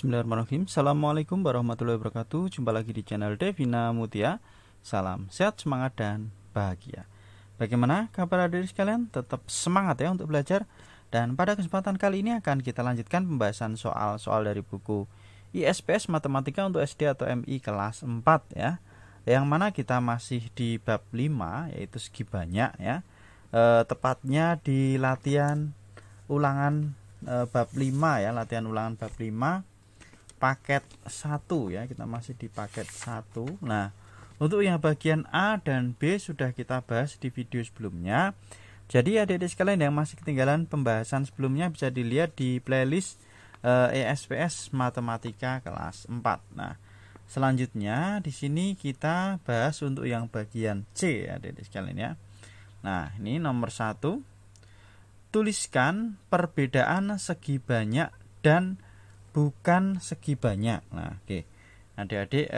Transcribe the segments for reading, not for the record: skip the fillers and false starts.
Bismillahirrahmanirrahim. Assalamualaikum warahmatullahi wabarakatuh. Jumpa lagi di channel Devina Mutia. Salam sehat, semangat, dan bahagia. Bagaimana kabar adik sekalian? Tetap semangat ya untuk belajar. Dan pada kesempatan kali ini akan kita lanjutkan pembahasan soal-soal dari buku ISPS Matematika untuk SD atau MI kelas 4 ya. Yang mana kita masih di bab 5 yaitu segi banyak ya. Tepatnya di latihan ulangan bab 5 ya, latihan ulangan bab 5 paket 1 ya, kita masih di paket 1. Nah, untuk yang bagian A dan B sudah kita bahas di video sebelumnya. Jadi adik-adik sekalian yang masih ketinggalan pembahasan sebelumnya bisa dilihat di playlist ISPS Matematika kelas 4. Nah, selanjutnya di sini kita bahas untuk yang bagian C ya adik-adik sekalian ya. Nah, ini nomor 1. Tuliskan perbedaan segi banyak dan bukan segi banyak. Nah, oke. Adik-adik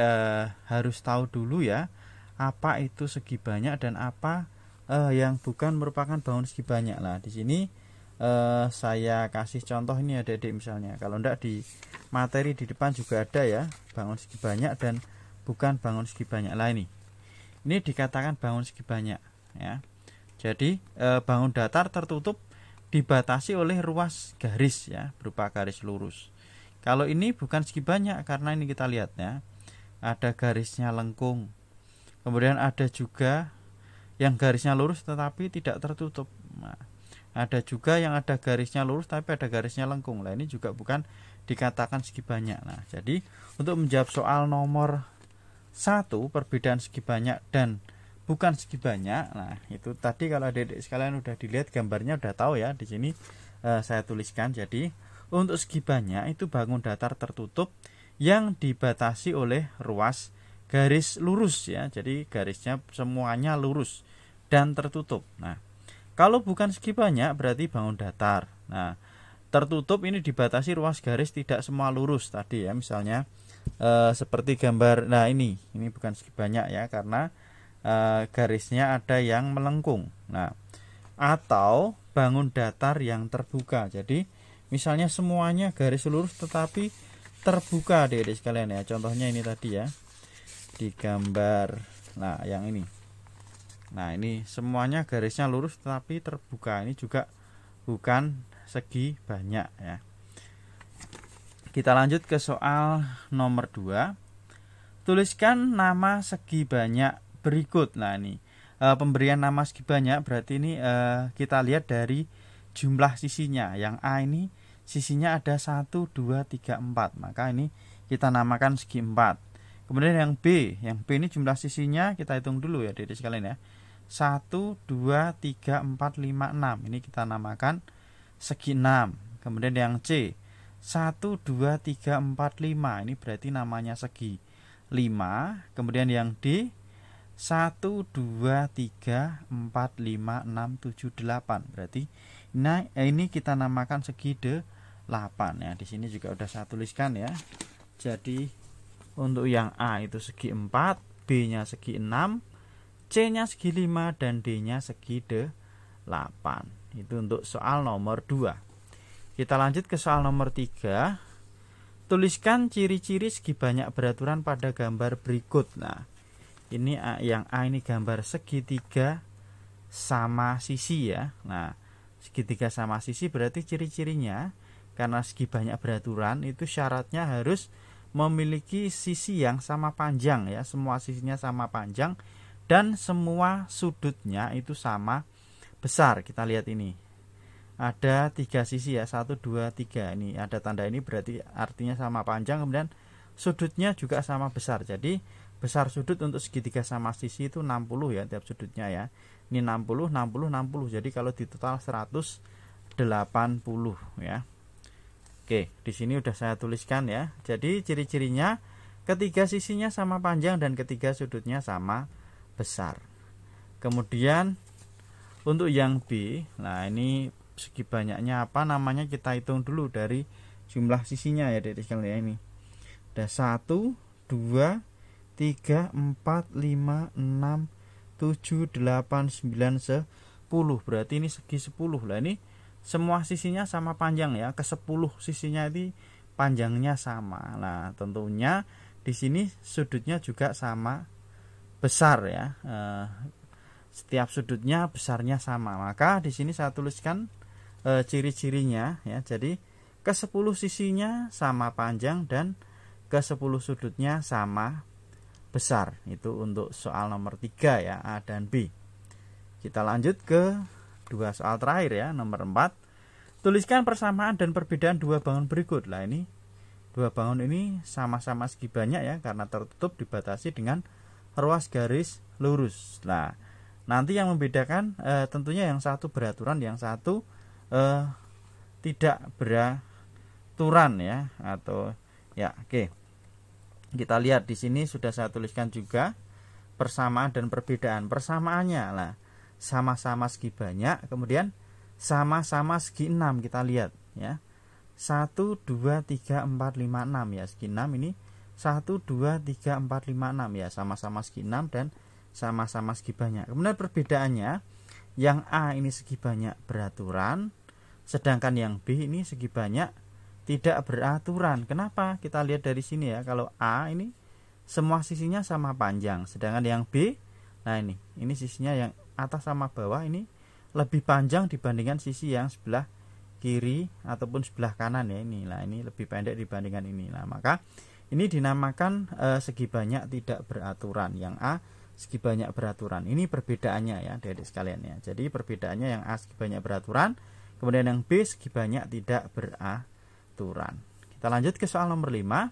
harus tahu dulu ya apa itu segi banyak dan apa yang bukan merupakan bangun segi banyak. Lah, di sini saya kasih contoh ini adik-adik misalnya. Kalau enggak di materi di depan juga ada ya, bangun segi banyak dan bukan bangun segi banyak. Lah ini dikatakan bangun segi banyak ya. Jadi bangun datar tertutup dibatasi oleh ruas garis ya, berupa garis lurus. Kalau ini bukan segi banyak karena ini kita lihat ya, ada garisnya lengkung. Kemudian ada juga yang garisnya lurus tetapi tidak tertutup. Nah, ada juga yang ada garisnya lurus tapi ada garisnya lengkung. Nah, ini juga bukan dikatakan segi banyak. Nah, jadi untuk menjawab soal nomor 1, perbedaan segi banyak dan bukan segi banyak. Nah, itu tadi kalau adik-adik sekalian udah dilihat gambarnya udah tahu ya. Di sini saya tuliskan. Jadi untuk segi banyak itu bangun datar tertutup yang dibatasi oleh ruas garis lurus ya. Jadi garisnya semuanya lurus dan tertutup. Nah, kalau bukan segi banyak berarti bangun datar. Nah, tertutup ini dibatasi ruas garis tidak semua lurus tadi ya. Misalnya seperti gambar. Nah, ini bukan segi banyak ya karena garisnya ada yang melengkung. Nah, atau bangun datar yang terbuka. Jadi misalnya semuanya garis lurus tetapi terbuka adik-adik sekalian ya. Contohnya ini tadi ya. Di gambar. Nah, yang ini. Nah, ini semuanya garisnya lurus tetapi terbuka. Ini juga bukan segi banyak ya. Kita lanjut ke soal nomor 2. Tuliskan nama segi banyak berikut. Nah, ini pemberian nama segi banyak berarti ini kita lihat dari jumlah sisinya. Yang A ini sisinya ada 1, 2, 3, 4. Maka ini kita namakan segi 4. Kemudian yang B ini jumlah sisinya kita hitung dulu ya adik-adik sekalian ya. 1, 2, 3, 4, 5, 6. Ini kita namakan segi 6. Kemudian yang C 1, 2, 3, 4, 5. Ini berarti namanya segi 5. Kemudian yang D 1, 2, 3, 4, 5, 6, 7, 8. Berarti ini kita namakan segi 8 ya. Di sini juga udah saya tuliskan ya. Jadi untuk yang A itu segi 4, B-nya segi 6, C-nya segi 5 dan D-nya segi 8. Itu untuk soal nomor 2. Kita lanjut ke soal nomor 3. Tuliskan ciri-ciri segi banyak beraturan pada gambar berikut. Nah, ini yang A ini gambar segitiga sama sisi ya. Nah, segitiga sama sisi berarti ciri-cirinya karena segi banyak beraturan itu syaratnya harus memiliki sisi yang sama panjang ya. Semua sisinya sama panjang dan semua sudutnya itu sama besar. Kita lihat ini. Ada 3 sisi ya. 1, 2, 3. Ini ada tanda ini berarti artinya sama panjang. Kemudian sudutnya juga sama besar. Jadi besar sudut untuk segitiga sama sisi itu 60 ya tiap sudutnya ya. Ini 60, 60, 60. Jadi kalau di total 180 ya. Oke, di sini udah saya tuliskan ya. Jadi ciri-cirinya ketiga sisinya sama panjang dan ketiga sudutnya sama besar. Kemudian untuk yang B, nah ini segi banyaknya apa namanya kita hitung dulu dari jumlah sisinya ya adik-adik sekalian ini. Ada 1, 2, 3, 4, 5, 6, 7, 8, 9, 10. Berarti ini segi 10. Lah ini semua sisinya sama panjang ya. Ke 10 sisinya ini panjangnya sama. Nah, tentunya di sini sudutnya juga sama besar ya. Setiap sudutnya besarnya sama. Maka di sini saya tuliskan ciri-cirinya ya. Jadi ke 10 sisinya sama panjang dan ke 10 sudutnya sama besar. Itu untuk soal nomor 3 ya, A dan B. Kita lanjut ke 2 soal terakhir ya, nomor 4. Tuliskan persamaan dan perbedaan 2 bangun berikut. Lah ini 2 bangun ini sama-sama segi banyak ya, karena tertutup dibatasi dengan ruas garis lurus. Nah, nanti yang membedakan tentunya yang satu beraturan, yang satu tidak beraturan ya, atau ya oke. Kita lihat di sini sudah saya tuliskan juga persamaan dan perbedaan. Persamaannya lah sama-sama segi banyak, kemudian sama-sama segi 6. Kita lihat ya. 1 2 3 4 5 6 ya, segi 6 ini 1 2 3 4 5 6 ya, sama-sama segi 6 dan sama-sama segi banyak. Kemudian perbedaannya, yang A ini segi banyak beraturan, sedangkan yang B ini segi banyak tidak beraturan. Kenapa? Kita lihat dari sini ya. Kalau A ini semua sisinya sama panjang, sedangkan yang B, nah ini sisinya yang atas sama bawah ini lebih panjang dibandingkan sisi yang sebelah kiri ataupun sebelah kanan ya ini. Nah, ini lebih pendek dibandingkan ini. Nah, maka ini dinamakan segi banyak tidak beraturan. Yang A segi banyak beraturan. Ini perbedaannya ya, adik-adik sekalian ya. Jadi perbedaannya yang A segi banyak beraturan, kemudian yang B segi banyak tidak beraturan. Kita lanjut ke soal nomor 5.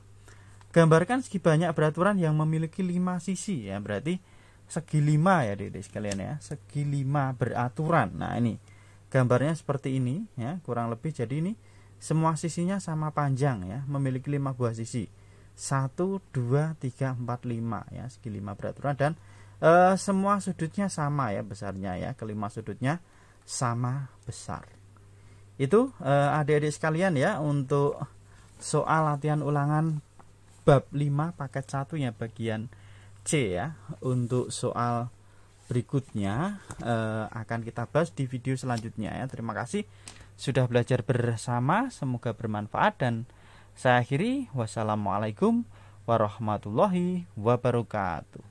Gambarkan segi banyak beraturan yang memiliki 5 sisi ya, berarti segi 5 ya adik-adik sekalian ya, segi 5 beraturan. Nah, ini gambarnya seperti ini ya, kurang lebih. Jadi ini semua sisinya sama panjang ya, memiliki 5 buah sisi. 1 2 3 4 5 ya, segi 5 beraturan, dan semua sudutnya sama ya besarnya ya, kelima sudutnya sama besar. Itu adik-adik sekalian ya, untuk soal latihan ulangan bab 5 paket 1 ya, bagian C ya. Untuk soal berikutnya akan kita bahas di video selanjutnya ya. Terima kasih sudah belajar bersama, semoga bermanfaat, dan saya akhiri. Wassalamualaikum warahmatullahi wabarakatuh.